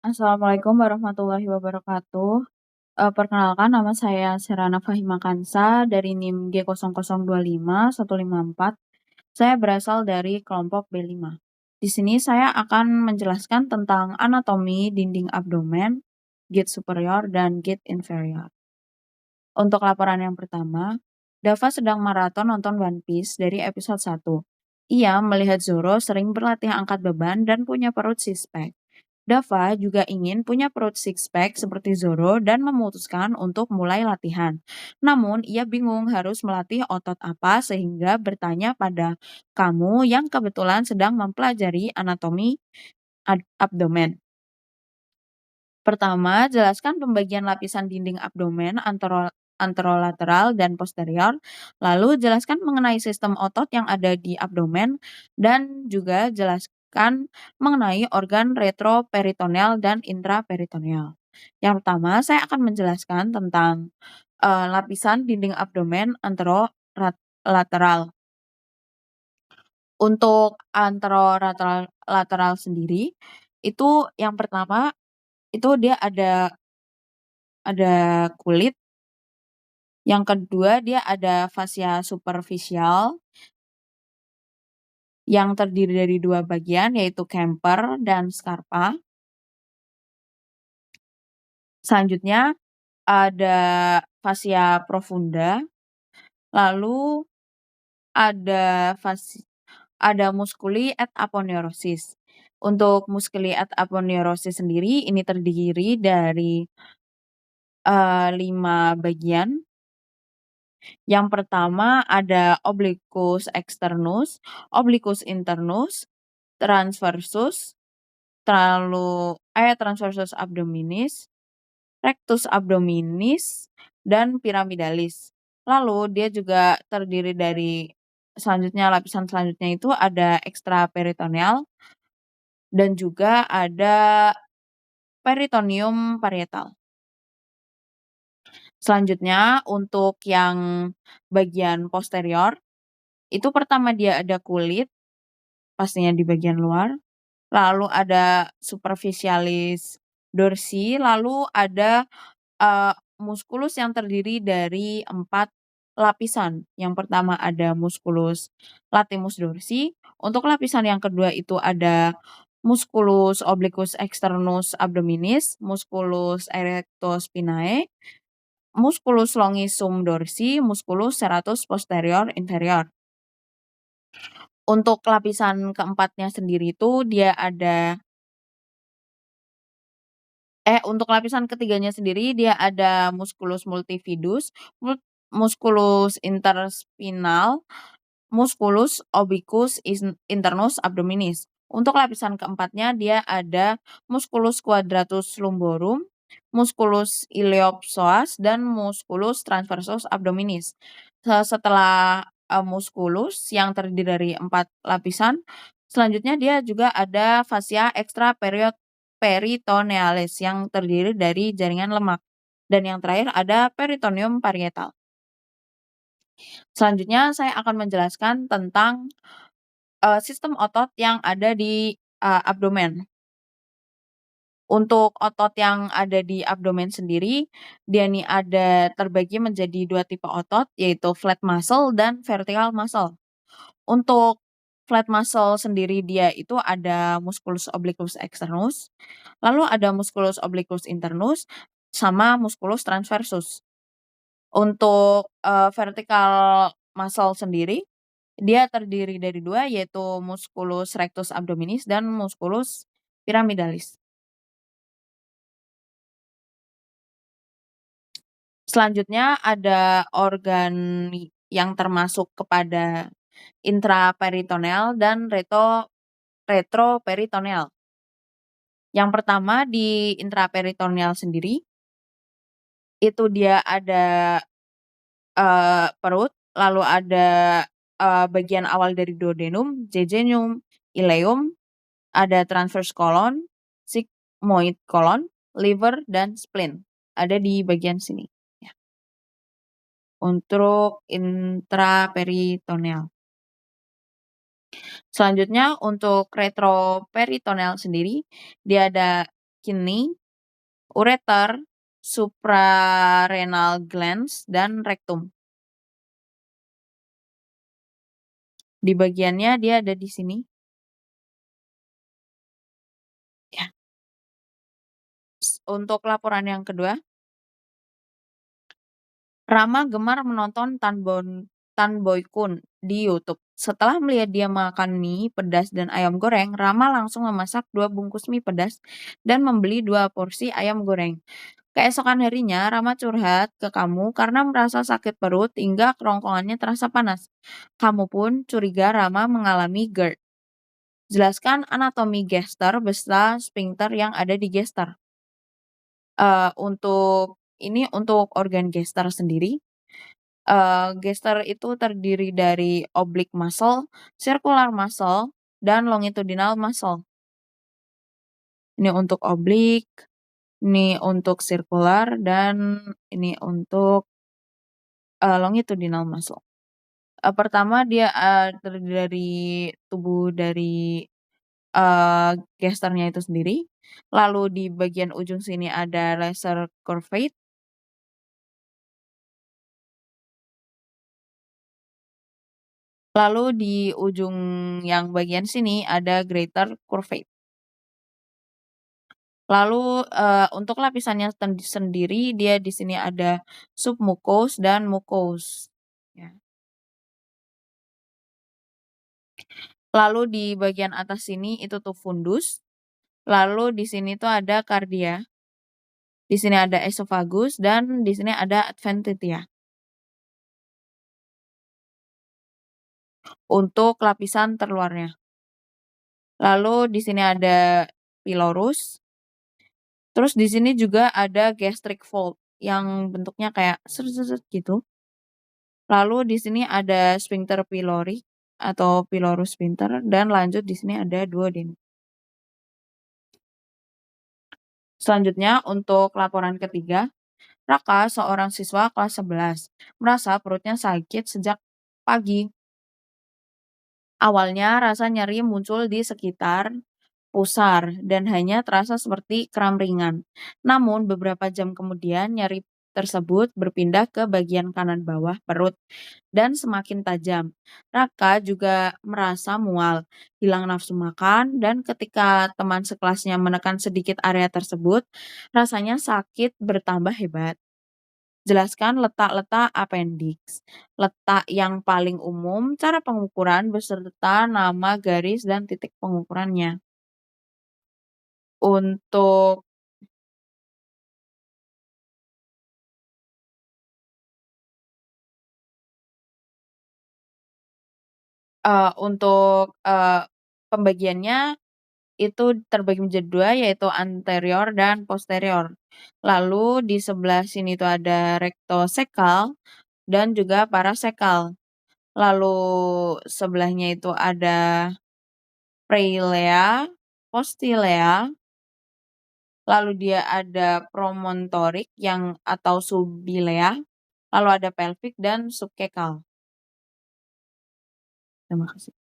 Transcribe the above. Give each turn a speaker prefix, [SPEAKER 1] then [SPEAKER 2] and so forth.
[SPEAKER 1] Assalamualaikum warahmatullahi wabarakatuh. Perkenalkan nama saya Serana Fahima Kansa dari NIM G0025-154. Saya berasal dari kelompok B5. Di sini saya akan menjelaskan tentang anatomi dinding abdomen, gate superior, dan gate inferior. Untuk laporan yang pertama, Dava sedang maraton nonton One Piece dari episode 1. Ia melihat Zoro sering berlatih angkat beban dan punya perut six-pack. Dava juga ingin punya perut six-pack seperti Zoro dan memutuskan untuk mulai latihan. Namun, ia bingung harus melatih otot apa sehingga bertanya pada kamu yang kebetulan sedang mempelajari anatomi abdomen. Pertama, jelaskan pembagian lapisan dinding abdomen anterolateral dan posterior, lalu jelaskan mengenai sistem otot yang ada di abdomen, dan juga jelaskan mengenai organ retroperitoneal dan intraperitoneal. Yang pertama, saya akan menjelaskan tentang lapisan dinding abdomen anterolateral. Untuk anterolateral sendiri, itu yang pertama itu dia ada kulit, yang kedua dia ada fascia superficial yang terdiri dari dua bagian yaitu camper dan scarpa. Selanjutnya ada fascia profunda, lalu ada musculi et aponeurosis. Untuk musculi et aponeurosis sendiri ini terdiri dari 5 bagian. Yang pertama ada obliquus externus, obliquus internus, transversus, transversus abdominis, rectus abdominis, dan pyramidalis. Lalu dia juga terdiri dari lapisan selanjutnya itu ada extraperitoneal dan juga ada peritoneum parietal. Selanjutnya untuk yang bagian posterior, itu pertama dia ada kulit, pastinya di bagian luar, lalu ada superficialis dorsi, lalu ada musculus yang terdiri dari 4 lapisan. Yang pertama ada musculus latimus dorsi, untuk lapisan yang kedua itu ada musculus obliquus externus abdominis, musculus erectus spinae, musculus longisum dorsi, musculus serratus posterior inferior. Untuk lapisan keempatnya sendiri itu dia ada untuk lapisan ketiganya sendiri dia ada musculus multifidus, musculus interspinal, musculus obliquus internus abdominis. Untuk lapisan keempatnya dia ada musculus quadratus lumborum, musculus iliopsoas, dan musculus transversus abdominis. Setelah musculus yang terdiri dari 4 lapisan, selanjutnya dia juga ada fascia extraperitonealis yang terdiri dari jaringan lemak. Dan yang terakhir ada peritoneum parietal. Selanjutnya saya akan menjelaskan tentang sistem otot yang ada di abdomen. Untuk otot yang ada di abdomen sendiri, dia nih ada terbagi menjadi 2 tipe otot, yaitu flat muscle dan vertical muscle. Untuk flat muscle sendiri dia itu ada musculus obliquus externus, lalu ada musculus obliquus internus, sama musculus transversus. Untuk vertical muscle sendiri, dia terdiri dari 2, yaitu musculus rectus abdominis dan musculus pyramidalis. Selanjutnya ada organ yang termasuk kepada intraperitoneal dan retroperitoneal. Yang pertama di intraperitoneal sendiri, itu dia ada perut, lalu ada bagian awal dari duodenum, jejunum, ileum, ada transverse colon, sigmoid colon, liver, dan spleen. Ada di bagian sini. Ya. Untuk intraperitoneal. Selanjutnya untuk retroperitoneal sendiri, dia ada kidney, ureter, suprarenal glands, dan rectum. Di bagiannya dia ada di sini. Ya. Untuk laporan yang kedua, Rama gemar menonton Tan Boy Kun di YouTube. Setelah melihat dia makan mie pedas dan ayam goreng, Rama langsung memasak 2 bungkus mie pedas dan membeli 2 porsi ayam goreng. Keesokan harinya, Rama curhat ke kamu karena merasa sakit perut hingga kerongkongannya terasa panas. Kamu pun curiga Rama mengalami GERD. Jelaskan anatomi gester beserta sphincter yang ada di gester. Untuk organ gester sendiri, gester itu terdiri dari oblique muscle, circular muscle, dan longitudinal muscle. Ini untuk oblique, ini untuk circular, dan ini untuk longitudinal muscle. Pertama dia terdiri dari tubuh dari gesternya itu sendiri. Lalu di bagian ujung sini ada lesser curvate. Lalu di ujung yang bagian sini ada greater curvate. Lalu untuk lapisannya sendiri dia di sini ada submucous dan mucous. Ya. Lalu di bagian atas sini itu tuh fundus. Lalu di sini tuh ada cardia. Di sini ada esophagus dan di sini ada adventitia. Untuk lapisan terluarnya. Lalu di sini ada pylorus. Terus di sini juga ada gastric fold yang bentuknya kayak seret gitu. Lalu di sini ada sphincter pylori atau pylorus sphincter dan lanjut di sini ada duodenum. Selanjutnya untuk laporan ketiga, Raka, seorang siswa kelas 11, merasa perutnya sakit sejak pagi. Awalnya rasa nyeri muncul di sekitar pusar dan hanya terasa seperti kram ringan. Namun beberapa jam kemudian nyeri tersebut berpindah ke bagian kanan bawah perut dan semakin tajam. Raka juga merasa mual, hilang nafsu makan, dan ketika teman sekelasnya menekan sedikit area tersebut, rasanya sakit bertambah hebat. Jelaskan letak-letak appendix, letak yang paling umum, cara pengukuran beserta nama garis dan titik pengukurannya. Untuk pembagiannya itu terbagi menjadi 2 yaitu anterior dan posterior. Lalu di sebelah sini itu ada rectocecal dan juga paracecal. Lalu sebelahnya itu ada praelea, postilea, lalu dia ada promontoric atau subilea, lalu ada pelvic dan subcacal. Terima kasih.